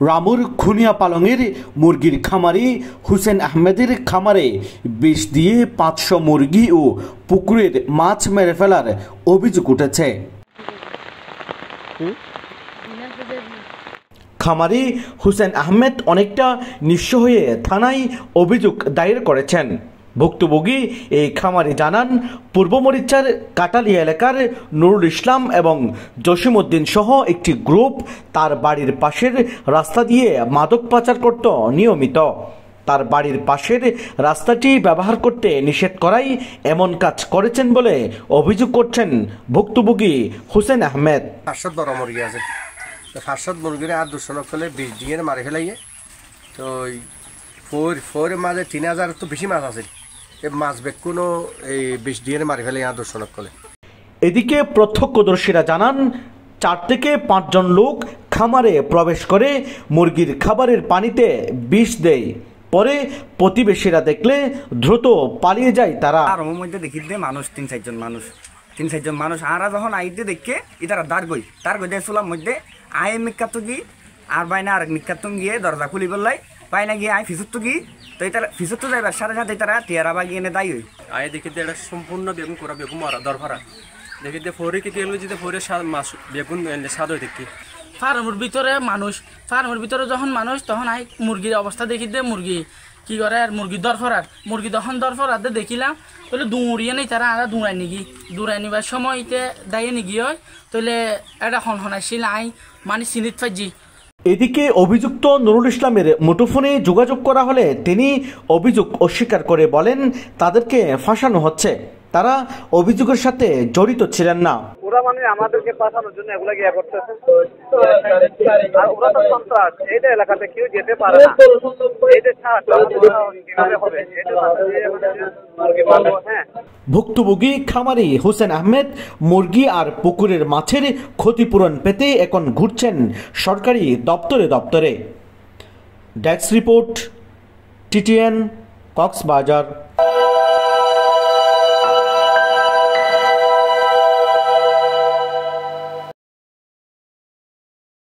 রামুর খুনিয়া পালংয়ের মুরগির খামারি হুসেন আহমেদের খামারে বিষ দিয়ে 500 মুরগি ও পুকুরের মাছ মেরে ফেলার অভিযোগ উঠেছে। খামারি হুসেন আহমেদ অনেকটা নিঃস্ব হয়ে থানায় অভিযোগ দায়ের করেছেন। ভুক্তভোগী এই খামারি জানান, পূর্ব মরিচার কাটালিয়া এলাকার নুরুল ইসলাম এবং জসিমউদ্দিন সহ একটি গ্রুপ তার বাড়ির পাশের রাস্তা দিয়ে মাদক পাচার করত নিয়মিত। তার বাড়ির পাশের রাস্তাটি ব্যবহার করতে নিষেধ করাই এমন কাজ করেছেন বলে অভিযোগ করছেন ভুক্তভোগী হুসেন আহমেদ। 500 বড় মুরগি আছে, তো 500 মুরগির আর 200 ফেলে 20 দিয়ে মারি ফেলাইয়ে, তো ফোর মাঝে 3000 তো বেশি মাছ আছে, এই মাছ বেকুনো এই 20 দিয়ে মারি ফেলে আর 200 ফেলে। এদিকে প্রত্যক্ষদর্শীরা জানান, 4 থেকে 5 জন লোক খামারে প্রবেশ করে মুরগির খাবারের পানিতে বিষ দেয়। পরে প্রতিবেশীরা দেখলে দ্রুত পালিয়ে যায় তারা। আর ওর মধ্যে দেখি দে মানুষ 3-4 জন মানুষ আর যখন আইতে দেখে ইতারা তার গই দিয়ে চুলার মধ্যে আয় মিকাত গি আর বাইনা আর মিকাত গিয়ে দরজা খুলি বললাই বাইনা গিয়ে আয় ফিসুত গি, তো এটা ফিসুত যাইবার সাথে সাথে তারা টিয়ারা বাগি এনে দায়ী হই আয় দেখি এটা সম্পূর্ণ বেগুন করা বেগুন মারা দরফারা দেখি ফোরে কি তেল যদি ফোরে মাছ বেগুন স্বাদ হয়ে দেখি। ফার্মের ভিতরে যখন মানুষ তখন আই মুরগির অবস্থা দেখি দে মুরগি কি করে আর মুরগি তখন দরফরাত দেখিলাম তাহলে দৌড়িয়ে নেই তারা আরা দৌড়াই নিবার সময় দাঁড়িয়ে নিগি হয় তাহলে এটা হনহনাইছিল আই মানে চিনিত পাইজি। এদিকে অভিযুক্ত নুরুল ইসলামের মুঠোফোনে যোগাযোগ করা হলে তিনি অভিযোগ অস্বীকার করে বলেন, তাদেরকে ফাঁসানো হচ্ছে, তারা অভিযোগের সাথে জড়িত ছিলেন না। ওরা মানে আমাদেরকে পাঠানোর জন্য এগুলা গিয়া করতেছে, আর ওরা তো সন্ত্রাস, এইটা এলাকাতে কেউ যেতে পারে না, এইটা কিভাবে হবে। ভুক্তভোগী খামারি হুসেন আহমেদ মুরগি আর পুকুরের মাছের ক্ষতিপূরণ পেতে এখন ঘুরছেন সরকারি দপ্তরে। Desk report, TTN, Cox's Bazar.